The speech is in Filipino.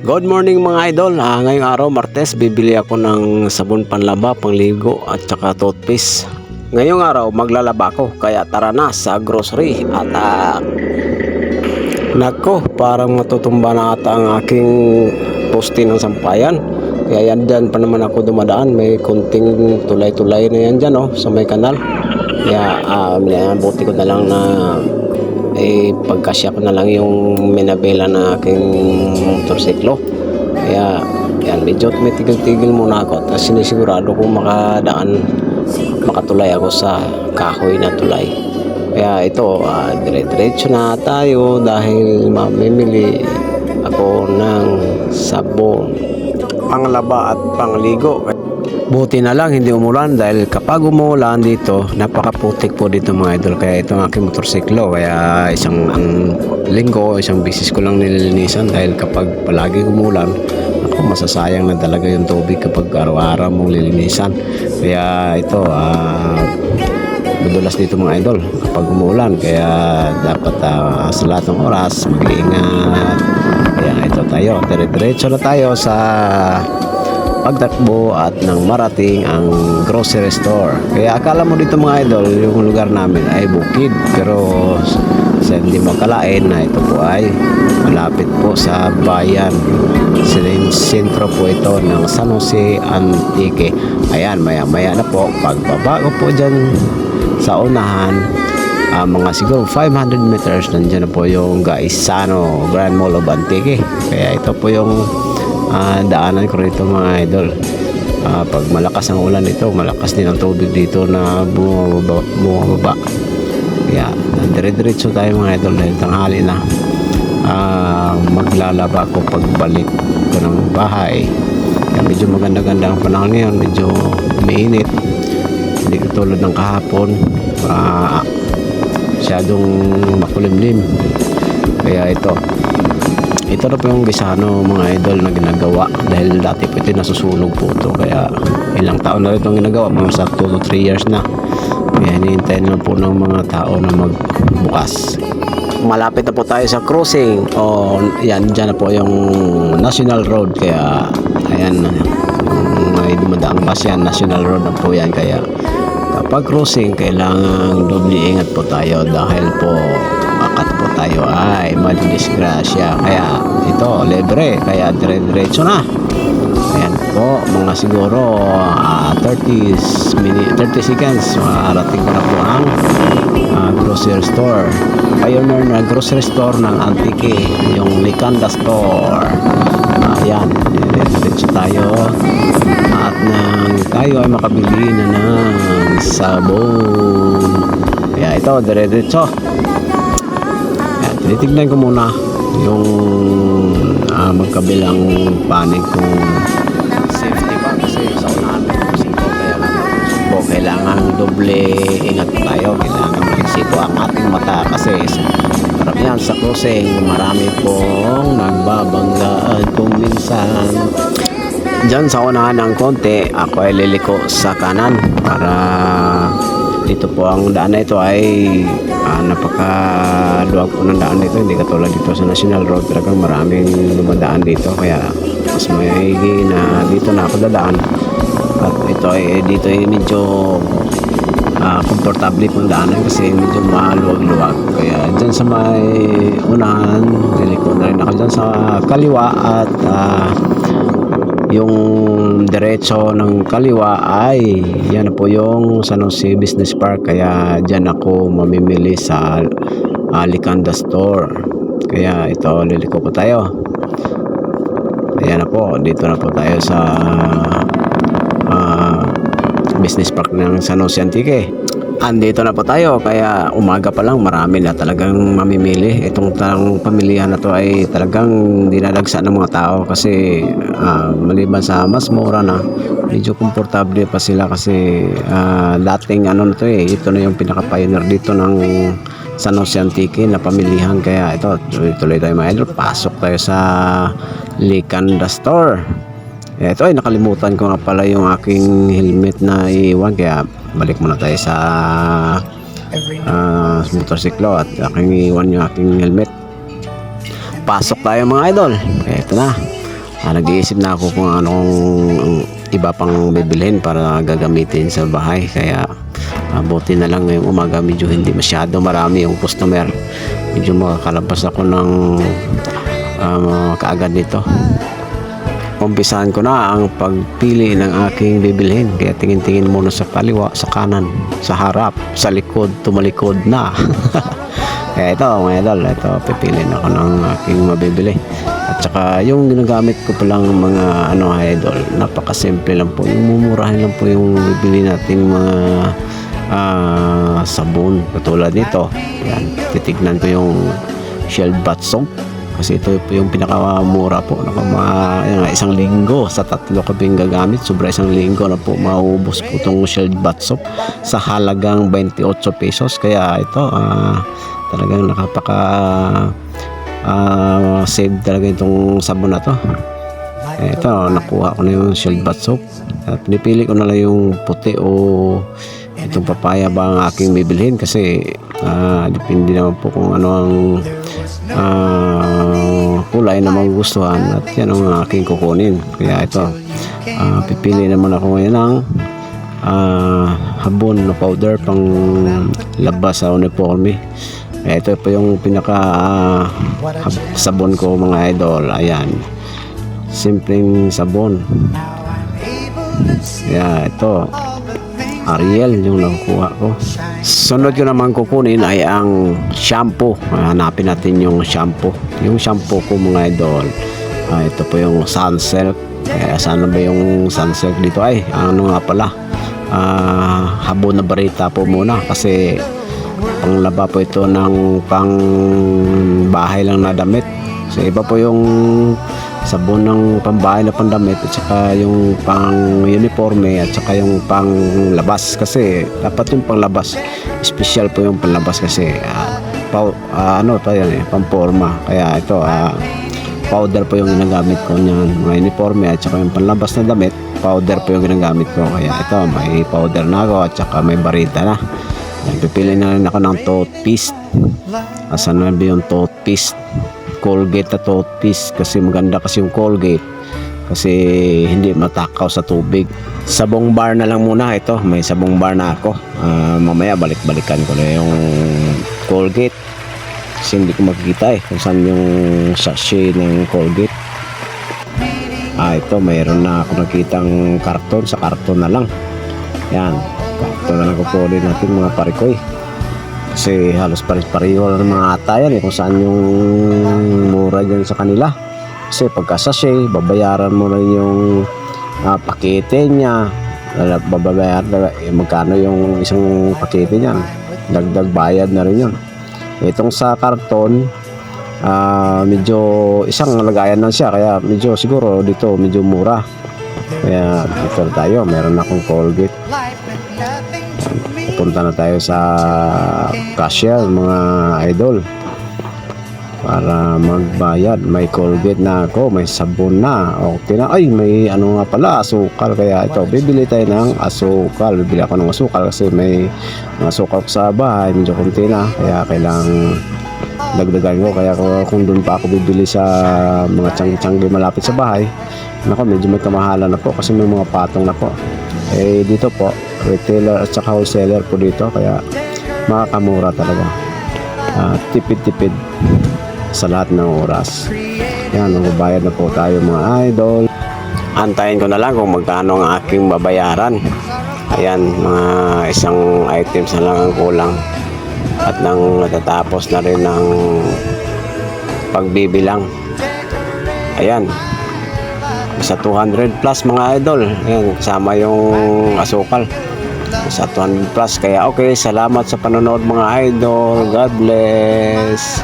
Good morning mga idol. Ngayong araw Martes bibili ako ng sabon panlaba, pangligo at saka toothpaste. Ngayong araw maglalaba ako kaya tara na sa grocery at nako, parang matutumba na ata ang aking poste ng sampayan. Kaya yan dyan pa naman ako dumadaan. May kunting tulay-tulay na yan dyan sa may kanal. Kaya buti ko na lang na pagkasya ko na lang yung minabela na aking motorsiklo. Kaya yan, medyo tumitigil-tigil muna ako at sinisigurado kong makatulay ako sa kahoy na tulay. Kaya ito, dire-diretso na tayo dahil mamimili ako ng sabon panglaba at pangligo. Buti na lang hindi umulan dahil kapag umulan dito, napakaputik po dito mga idol. Kaya ito ang aking motorsiklo. Kaya isang linggo, isang bisis ko lang nililinisan dahil kapag palagi umulan, ako masasayang na talaga yung tubig kapag araw-araw mong lilinisan. Kaya ito, madulas dito mga idol kapag umulan. Kaya dapat sa lahat ng oras mag-iingat. Kaya ito tayo, dire-diretso na tayo sa pagtakbo at nang marating ang grocery store. Kaya akala mo dito mga idol, yung lugar namin ay bukid, pero sa hindi makalain na ito po ay malapit po sa bayan. Sentro po ito ng San Jose Antique. Ayan, maya na po pagbaba ko po dyan sa unahan, mga siguro 500 meters nandiyan na po yung Gaisano Grand Mall of Antique. Kaya ito po yung daanan ko rito mga idol. Pag malakas ang ulan dito, malakas din ang tubig dito na bumababa. Kaya dire-diretso tayo mga idol dahil tanghali na. Maglalaba ko pagbalik ko ng bahay. Kaya medyo maganda-ganda ang panahon ngayon, medyo umiinit, hindi katulad ng kahapon, masyadong makulimlim. Kaya ito na po yung Gaisano mga idol na ginagawa dahil dati po ito nasusunog po ito. Kaya ilang taon na rin itong ginagawa, mga sa 2 to 3 years na. Kaya hinihintayin lang po ng mga tao na magbukas. Malapit na po tayo sa crossing. Yan, dyan na po yung National Road. Kaya ayan, may dumadaang bus yan, National Road na po yan. Kaya kapag crossing, kailangan doble ingat po tayo dahil po akat po tayo ay madidisgrasya. Kaya ito, libre. Kaya dire-diretso na. Ayan po, mga siguro 30 seconds marating ko na po ang grocery store. Pioneer na grocery store ng Antique, yung Licanda store. Ayan, dire-diretso tayo at nang tayo ay makabili na ng sabon. Kaya ito, dire-diretso. Titignan ko muna yung magkabilang panig kung safety ba, kasi sa unahan may siko. Kaya kailangan doble ingat tayo. Kailangan maliksito ang ating mata kasi karamihan sa crossing marami pong nagbabanggaan kung minsan. Diyan sa unahan ng konti, ako ay liliko sa kanan para dito po ang daan na ito ay napakaluwag po ng daan dito, hindi katulad dito sa National Road. Talagang maraming dumadaan dito, kaya mas maigi na dito na ako dadaan. At ito ay dito ay medyo komportable pong daanan kasi medyo maluwag-luwag. Kaya dyan sa may unahan, liliko na rin ako dyan sa kaliwa at yung diretso ng kaliwa ay yan po yung San Jose Business Park. Kaya dyan ako mamimili sa Licanda store. Kaya ito, liliko po tayo. Ayan na po, dito na po tayo sa Business Park ng San Jose Antique. Andito na po tayo, kaya umaga pa lang marami na talagang mamimili. Itong pamilihan na to ay talagang dinadagsa ng mga tao kasi maliban sa mas mura na, medyo komportable pa sila kasi dating na to ito na yung pinaka-pioneer dito ng San Jose Antique na pamilihan. Kaya ito, tuloy tayo mga idol, pasok tayo sa Licanda store. Ito ay nakalimutan ko nga pala yung aking helmet na iiwan, kaya balik muna tayo sa motorsiklo at aking iwan yung aking helmet. Pasok tayo mga idol. Ito na. nag-iisip na ako kung anong iba pang bibilhin para gagamitin sa bahay. Kaya buti na lang ngayong umaga medyo hindi masyado marami yung customer. Medyo makakalabas ako ng kaagad nito. Umpisahan ko na ang pagpili ng aking bibilhin. Kaya tingin-tingin muna sa kaliwa, sa kanan, sa harap, sa likod, tumalikod na. Kaya ito mga idol, ito pipili na ako ng aking mabibili. At saka yung ginagamit ko palang mga idol, napakasimple lang po. Yung mumurahin lang po yung bibili nating mga sabon. Katulad nito. Yan, titignan ko yung Shell Bath Soap. Kasi ito po yung pinakamura po. Isang linggo sa 3 kaming gagamit. Sobra isang linggo na po maubos po itong Shell Bath Soap sa halagang 28 pesos. Kaya ito talagang nakapaka save talaga itong sabon na to. Ito nakuha ko na yung Shell Bath Soap. At pinipili ko na lang yung puti o itong papaya ba ang aking bibilhin. Kasi depende naman po kung ano ang kulay na magugustuhan at yan ang aking kukunin. Kaya ito pipili naman ako ngayon ng habon na powder pang labas sa uniforme. Kaya ito po yung pinaka sabon ko mga idol. Ayan, simpleng sabon. Kaya ito Ariel yung nakukuha ko. Sunod ko naman kukunin ay ang shampoo. Hanapin natin yung shampoo. Yung shampoo ko mga idol, ito po yung Sunsilk. Kaya sana ba yung Sunsilk dito ay ano nga pala, habon na barita po muna. Kasi panglaba po ito ng pang bahay lang na damit. So iba po yung sabon ng pambahay na pandamit at saka yung pang uniforme at saka yung pang labas. Kasi dapat yung pang labas special po yung panlabas kasi pang forma. Kaya ito powder po yung ginagamit ko niyan, mga uniforme at saka yung panlabas na damit, powder po yung ginagamit ko. Kaya ito may powder na ako at saka may barita na. Pipili na rin ako ng toothpaste. Asan na ba yung toothpaste? Colgate na toothpaste kasi maganda kasi yung Colgate kasi hindi matakaw sa tubig. Sabong bar na lang muna ito. May sabong bar na ako. Mamaya balik-balikan ko na yung Colgate kasi hindi ko makikita kung saan yung sachet ng Colgate. Ito mayroon na ako nakitang karton. Sa karton na lang. Yan, karton na lang kukunin natin mga parikoy. Kasi halos pareho ng mga ata yan kung saan yung mura dyan sa kanila. Kasi pagka sachet, babayaran mo na yung pakete niya. Babayaran magkano yung isang pakete niyan. Dagdag bayad na rin yun. Itong sa karton, medyo isang lagayan lang siya. Kaya medyo siguro dito medyo mura. Kaya dito tayo, meron akong Colgate. Punta na tayo sa cashier mga idol para magbayad. May Colgate na ako, may sabon na, okay na. Ay, may ano nga pala, asukal. Kaya ito, bibili tayo ng asukal. Bibili ako ng asukal kasi may asukal ko sa bahay, medyo konti na, kaya kailangang dagdagan ko. Kaya kung doon pa ako bibili sa mga tiyanggi malapit sa bahay, nako, medyo may kamahalan na po kasi may mga patong na po. Dito po retailer at saka wholesaler po dito, kaya makakamura talaga. Tipid-tipid sa lahat ng oras. Yan, magbabayad na po tayo mga idol. Antayin ko na lang kung magkano ang aking babayaran. Ayan, mga isang items na lang ang kulang at nang natatapos na rin ng pagbibilang. Ayan, sa 200 plus mga idol. Ayan, kasama yung asukal sa 200 plus. Kaya okay, salamat sa panonood mga idol. God bless.